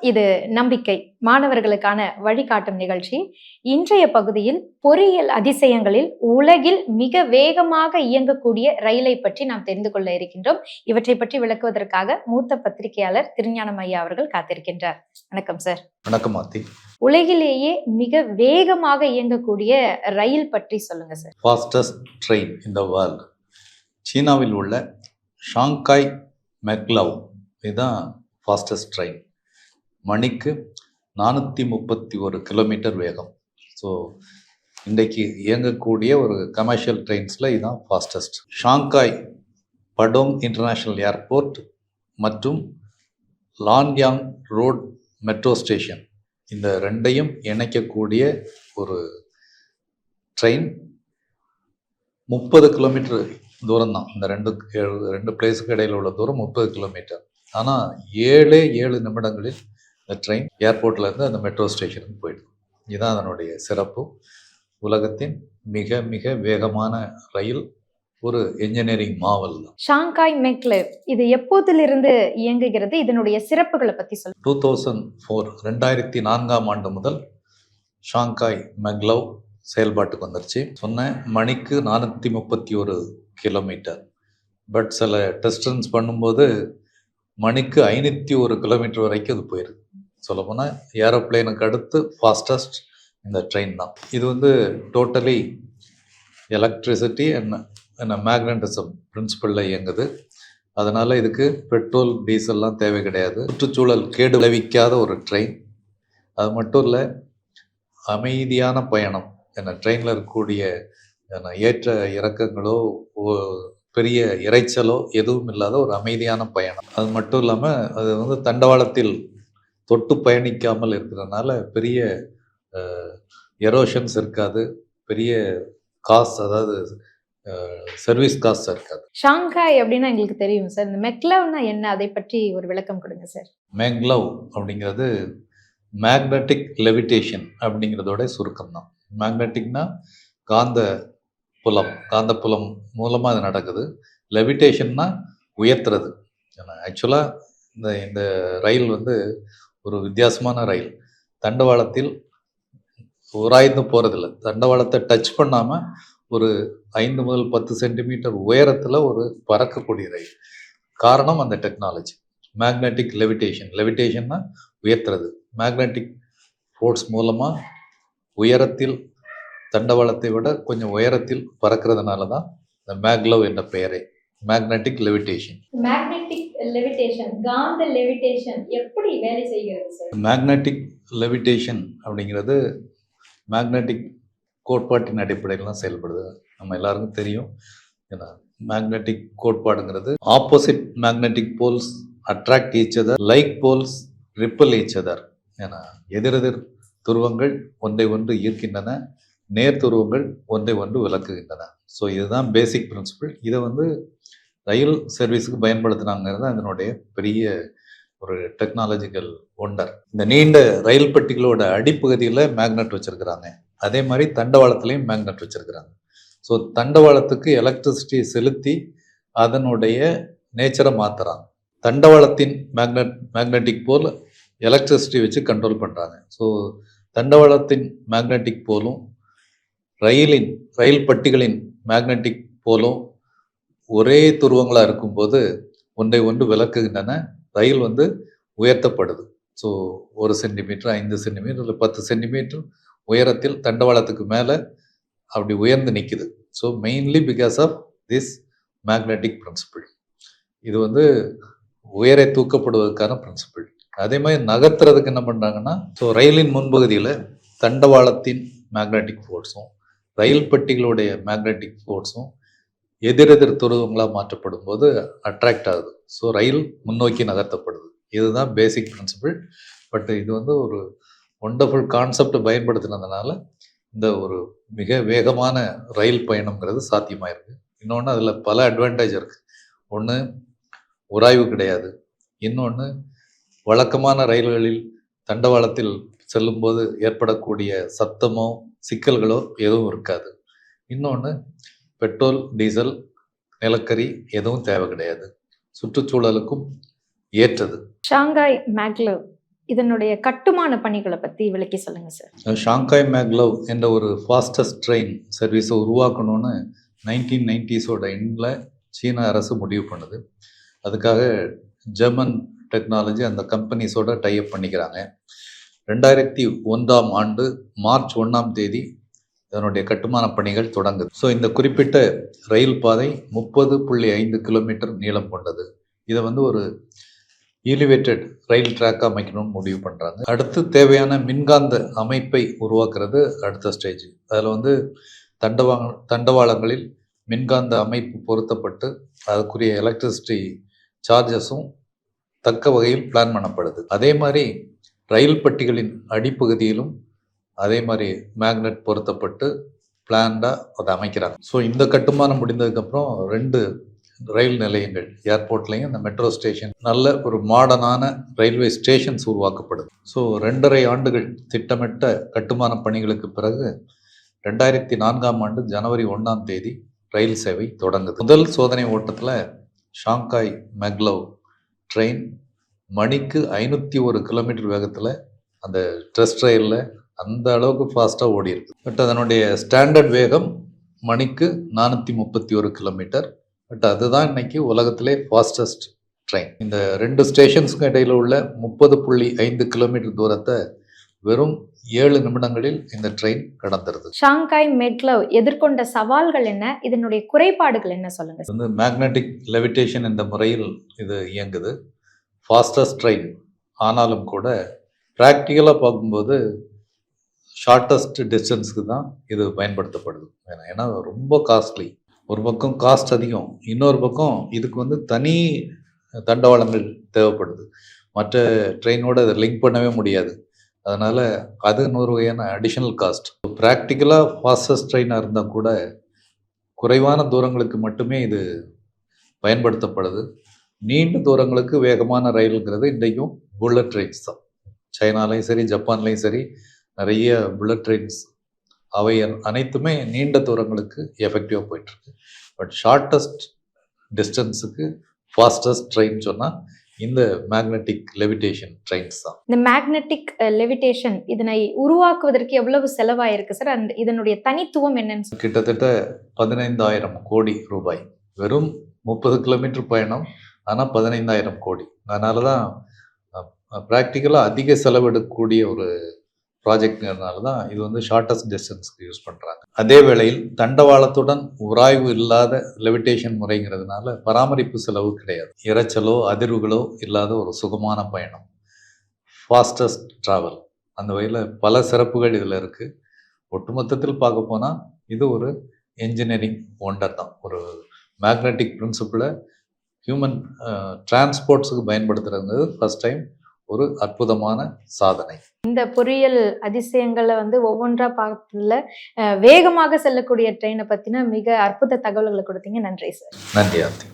இது நம்பிக்கை மாணவர்களுக்கான வழிகாட்டும் நிகழ்ச்சி. இன்றைய பகுதியில் பொறியியல் அதிசயங்களில் உலகில் மிக வேகமாக இயங்கக்கூடிய ரயிலை பற்றி நாம் தெரிந்து கொள்ள இருக்கின்றோம். இவற்றை பற்றி விளக்குவதற்காக மூத்த பத்திரிகையாளர் திருஞானம் ஐயா அவர்கள் காத்திருக்கின்றார். வணக்கம் சார். வணக்கம் ஆர்த்தி. உலகிலேயே மிக வேகமாக இயங்கக்கூடிய ரயில் பற்றி சொல்லுங்க sir. Fastest train in the world சீனாவில் உள்ள ஷாங்காய் மெக்லவ் இதுதான் ஃபாஸ்டஸ்ட் ட்ரெயின். மணிக்கு 431 கிலோமீட்டர் வேகம். ஸோ இன்றைக்கு இயங்கக்கூடிய ஒரு கமர்ஷியல் ட்ரெயின்ஸில் இதுதான் ஃபாஸ்டஸ்ட். ஷாங்காய் படோங் இன்டர்நேஷ்னல் ஏர்போர்ட் மற்றும் லான்யாங் ரோட் மெட்ரோ ஸ்டேஷன் இந்த ரெண்டையும் இணைக்கக்கூடிய ஒரு ட்ரெயின். 30 கிலோமீட்டர் தூரம் தான். இந்த ரெண்டு பிளேஸுக்கு இடையில் உள்ள தூரம் 30 கிலோமீட்டர். ஆனால் 7 நிமிடங்களில் இந்த ட்ரெயின் ஏர்போர்ட்லேருந்து அந்த மெட்ரோ ஸ்டேஷனுக்கு போயிடுது. இதுதான் அதனுடைய சிறப்பு. உலகத்தின் மிக மிக வேகமான ரயில் ஒரு என்ஜினியரிங் மாவல் தான். ஷாங்காய் மெக்லவ் இது எப்போதிலிருந்து இயங்குகிறது? இதனுடைய சிறப்புகளை பற்றி சொல்லுங்க. 2004 ஆண்டு முதல் ஷாங்காய் மெக்லவ் செயல்பாட்டுக்கு வந்துருச்சு. சொன்ன மணிக்கு 431 கிலோமீட்டர். பட் சில டெஸ்ட் ரன்ஸ் பண்ணும்போது மணிக்கு 501 கிலோமீட்டர் வரைக்கும் அது போயிருக்கு. சொல்லப்போனால் ஏரோப்ளேனுக்கு அடுத்து ஃபாஸ்டஸ்ட் இந்த ட்ரெயின் தான். இது டோட்டலி எலக்ட்ரிசிட்டி அண்ட் மேக்னட்டிசம் பிரின்சிபலில் இயங்குது. அதனால் இதுக்கு பெட்ரோல் டீசல்லாம் தேவை கிடையாது. சுற்றுச்சூழல் கேடு விளைவிக்காத ஒரு ட்ரெயின். அது மட்டும் இல்லை, அமைதியான பயணம். ட்ரெயினில் இருக்கக்கூடிய ஏற்ற இறக்கங்களோ பெரிய இறைச்சலோ எதுவும் இல்லாத ஒரு அமைதியான பயணம். அது மட்டும் இல்லாமல் அது தண்டவாளத்தில் தொட்டு பயணிக்காமல் இருக்கிறதுனால பெரிய எரோஷன்ஸ் இருக்காது, பெரிய காஸ்ட், அதாவது சர்வீஸ் காஸ்ட் இருக்காது. ஷாங்காய் அப்படின்னா எங்களுக்கு தெரியும் சார். இந்த மெக்லவ்னா என்ன, அதை பற்றி ஒரு விளக்கம் கொடுங்க சார். மெக்லவ் அப்படிங்கிறது மேக்னட்டிக் லெவிடேஷன் அப்படிங்கிறதோட சுருக்கம் தான். மேக்னட்டிக்னா காந்த புலம் மூலமாக அது நடக்குது. லெவிடேஷன்னா உயர்த்துறது. ஆக்சுவலாக இந்த ரயில் ஒரு வித்தியாசமான ரயில். தண்டவாளத்தில் உராய்ந்து போகிறதில்ல. தண்டவாளத்தை டச் பண்ணாமல் ஒரு 5 முதல் 10 சென்டிமீட்டர் உயரத்தில் ஒரு பறக்கக்கூடிய ரயில். காரணம் அந்த டெக்னாலஜி மேக்னட்டிக் லெவிடேஷன்னா உயர்த்துறது. மேக்னட்டிக் ஃபோர்ஸ் மூலமாக உயரத்தில் தண்டவாளத்தை விட கொஞ்சம் உயரத்தில் பறக்கிறதுனால தான் இந்த மேக்லவ் என்ற பெயரே. Magnetic levitation. காந்த லெவிடேஷன் எப்படி வேலை செய்கிறது சார்? மேக்னட்டிக் லெவிடேஷன் அப்படிங்கிறது மேக்னட்டிக் கோட்பாட்டின் அடிப்படையில் தான் செயல்படுது. நம்ம எல்லாருக்கும் தெரியும். ஏன்னா மேக்னட்டிக் கோட்பாடுங்கிறது opposite magnetic poles attract each other, like poles repel each other. ஏன்னா எதிரெதிர் துருவங்கள் ஒன்றை ஒன்று ஈர்க்கின்றன, நேர் துருவங்கள் ஒன்றை ஒன்று விளக்குகின்றன. ஸோ இதுதான் பேசிக் பிரின்சிபிள். இதை ரயில் சர்வீஸுக்கு பயன்படுத்தினாங்கிறது அதனுடைய பெரிய ஒரு டெக்னாலஜிக்கல் ஒண்டர். இந்த நீண்ட ரயில் பெட்டிகளோட அடிப்பகுதியில் மேக்னெட் வச்சுருக்கிறாங்க. அதே மாதிரி தண்டவாளத்துலேயும் மேக்னெட் வச்சுருக்கிறாங்க. ஸோ தண்டவாளத்துக்கு எலக்ட்ரிசிட்டி செலுத்தி அதனுடைய நேச்சரை மாற்றுறாங்க. தண்டவாளத்தின் மேக்னெட்டிக் போல் எலக்ட்ரிசிட்டி வச்சு கண்ட்ரோல் பண்ணுறாங்க. ஸோ தண்டவாளத்தின் மேக்னெட்டிக் போலும் ரயில் பட்டிகளின் மேக்னெட்டிக் போலும் ஒரே துருவங்களாக இருக்கும்போது ஒன்றை ஒன்று விளக்குகின்றன. ரயில் உயர்த்தப்படுது. ஸோ 1 சென்டிமீட்டர், 5 சென்டிமீட்டர் இல்லை 10 சென்டிமீட்டர் உயரத்தில் தண்டவாளத்துக்கு மேலே அப்படி உயர்ந்து நிற்குது. So mainly because of this magnetic principle. இது உயரை தூக்கப்படுவதற்கான பிரின்சிபிள். அதே மாதிரி நகர்த்துறதுக்கு என்ன பண்ணுறாங்கன்னா, ஸோ ரயிலின் முன்பகுதியில் தண்டவாளத்தின் மேக்னெட்டிக் ஃபோர்ஸும் ரயில் பெட்டிகளுடைய மேக்னெட்டிக் ஃபோர்ஸும் எதிரெதிர் துருவங்களாக மாற்றப்படும் போது அட்ராக்ட் ஆகுது. ஸோ ரயில் முன்னோக்கி நகர்த்தப்படுது. இதுதான் பேசிக் பிரின்சிபிள். பட் இது ஒரு ஒண்டர்ஃபுல் கான்செப்ட் பயன்படுத்தினதுனால இந்த ஒரு மிக வேகமான ரயில் பயணம்ங்கிறது சாத்தியமாயிருக்கு. இன்னொன்று அதில் பல அட்வான்டேஜ் இருக்குது. ஒன்று, உராய்வு கிடையாது. இன்னொன்று, வழக்கமான ரயில்களில் தண்டவாளத்தில் செல்லும்போது ஏற்படக்கூடிய சத்தமோ சிக்கல்களோ எதுவும் இருக்காது. இன்னொன்று, பெட்ரோல், டீசல், நிலக்கரி எதுவும் தேவை கிடையாது. சுற்றுச்சூழலுக்கும் ஏற்றது. ஷாங்காய் மெக்லவ் இதனுடைய கட்டுமான பணிகளை பத்தி விளக்கி சொல்லுங்க சார். ஷாங்காய் மேக்லவ் என்ற ஒரு ஃபாஸ்டஸ்ட் ட்ரெயின் சர்வீஸை உருவாக்கணும்னு 1990s எண்டில் சீன அரசு முடிவு பண்ணுது. அதுக்காக ஜெர்மன் டெக்னாலஜி அந்த கம்பெனிஸோட டைப் பண்ணிக்கிறாங்க. 2001 மார்ச் 1 இதனுடைய கட்டுமான பணிகள் தொடங்குது. ஸோ இந்த குறிப்பிட்ட ரயில் பாதை 30.5 கிலோமீட்டர் நீளம் கொண்டது. இதை ஒரு எலிவேட்டட் ரயில் ட்ராக் அமைக்கணும்னு முடிவு பண்ணுறாங்க. அடுத்து தேவையான மின்காந்த அமைப்பை உருவாக்குறது அடுத்த ஸ்டேஜ். அதில் தண்டவாளங்களில் மின்காந்த அமைப்பு பொருத்தப்பட்டு அதுக்குரிய எலக்ட்ரிசிட்டி சார்ஜஸும் தக்க வகையில் பிளான் பண்ணப்படுது. அதே மாதிரி ரயில் பட்டிகளின் அடிப்பகுதியிலும் அதே மாதிரி மேக்னெட் பொருத்தப்பட்டு பிளான்டாக அதை அமைக்கிறாங்க. ஸோ இந்த கட்டுமானம் முடிந்ததுக்கப்புறம் 2 ரயில் நிலையங்கள் ஏர்போர்ட்லேயும் இந்த மெட்ரோ ஸ்டேஷன் நல்ல ஒரு மாடர்னான ரயில்வே ஸ்டேஷன்ஸ் உருவாக்கப்படுது. ஸோ 2.5 ஆண்டுகள் திட்டமிட்ட கட்டுமான பணிகளுக்கு பிறகு 2004 ஜனவரி 1 ரயில் சேவை தொடங்குது. முதல் சோதனை ஓட்டத்தில் ஷாங்காய் மேக்லவ் ட்ரெயின் மணிக்கு 501 கிலோமீட்டர் வேகத்தில் அந்த டெஸ்ட் ரயிலில் அந்த அளவுக்கு ஃபாஸ்ட்டாக ஓடி இருக்கு. பட் அதனுடைய ஸ்டாண்டர்ட் வேகம் மணிக்கு 431 கிலோமீட்டர். பட் அதுதான் இன்னைக்கு உலகத்திலே ஃபாஸ்டஸ்ட் ட்ரெயின். இந்த 2 ஸ்டேஷன்ஸ்க்கு இடையில் உள்ள 30.5 கிலோமீட்டர் தூரத்தை வெறும் 7 நிமிடங்களில் இந்த ட்ரெயின் கடந்துருது. ஷாங்காய் மேக்லவ் எதிர்கொண்ட சவால்கள் என்ன, இதனுடைய குறைபாடுகள் என்ன சொல்லுங்க. மேக்னெட்டிக் லெவிடேஷன் என்ற முறையில் இது இயங்குது. ஃபாஸ்டஸ்ட் ட்ரெயின் ஆனாலும் கூட ப்ராக்டிக்கலாக பார்க்கும்போது ஷார்ட்டஸ்ட் டிஸ்டன்ஸுக்கு தான் இது பயன்படுத்தப்படுது. ஏன்னா ரொம்ப காஸ்ட்லி. ஒரு பக்கம் காஸ்ட் அதிகம், இன்னொரு பக்கம் இதுக்கு தனி தண்டவாளங்கள் தேவைப்படுது. மற்ற ட்ரெயினோட அதை லிங்க் பண்ணவே முடியாது. அதனால் அது இன்னொரு வகையான அடிஷ்னல் காஸ்ட். ப்ராக்டிக்கலாக ஃபாஸ்டஸ்ட் ட்ரெயினாக இருந்தால் கூட குறைவான தூரங்களுக்கு மட்டுமே இது பயன்படுத்தப்படுது. நீண்ட தூரங்களுக்கு வேகமான ரயிலுங்கிறது இன்றைக்கும் புல்லட் ட்ரெயின்ஸ் தான். சைனாலையும் சரி ஜப்பான்லேயும் சரி நிறைய புல்லட் ட்ரெயின்ஸ் அவை அனைத்துமே நீண்ட தூரங்களுக்கு எஃபெக்டிவாக போயிட்டுருக்கு. பட் ஷார்ட்டஸ்ட் டிஸ்டன்ஸுக்கு ஃபாஸ்டஸ்ட் ட்ரெயின் சொன்னால் இந்த மேக்னெட்டிக் லெவிடேஷன் ட்ரெயின்ஸ் தான். இந்த மேக்னெட்டிக் லெவிடேஷன் இதனை உருவாக்குவதற்கு எவ்வளவு செலவாயிருக்கு சார்? அந்த இதனுடைய தனித்துவம் என்னன்னு? கிட்டத்தட்ட 15,000 கோடி ரூபாய். வெறும் 30 கிலோமீட்டர் பயணம், ஆனால் 15,000 கோடி. அதனால தான் ப்ராக்டிக்கலாக அதிக செலவெடுக்கக்கூடிய ஒரு ப்ராஜெக்ட்ங்கிறதுனால தான் இது ஷார்ட்டஸ்ட் டிஸ்டன்ஸ்க்கு யூஸ் பண்ணுறாங்க. அதே வேளையில் தண்டவாளத்துடன் உராய்வு இல்லாத லெவிடேஷன் முறைங்கிறதுனால பராமரிப்பு செலவு கிடையாது. இரைச்சலோ அதிர்வுகளோ இல்லாத ஒரு சுகமான பயணம், ஃபாஸ்டஸ்ட் ட்ராவல். அந்த வகையில் பல சிறப்புகள் இதில் இருக்குது. ஒட்டுமொத்தத்தில் பார்க்க போனால் இது ஒரு என்ஜினியரிங் ஒண்டர் தான். ஒரு மேக்னெட்டிக் பிரின்சிபிளை ஹியூமன் டிரான்ஸ்போர்ட்ஸுக்கு பயன்படுத்துறது ஃபர்ஸ்ட் டைம் ஒரு அற்புதமான சாதனை. இந்த பொறியியல் அதிசயங்களை ஒவ்வொன்றா பார்த்ததுல வேகமாக செல்லக்கூடிய ட்ரெயினை பத்தின மிக அற்புத தகவல்களை கொடுத்தீங்க. நன்றி சார். நன்றி ஆர்த்தி.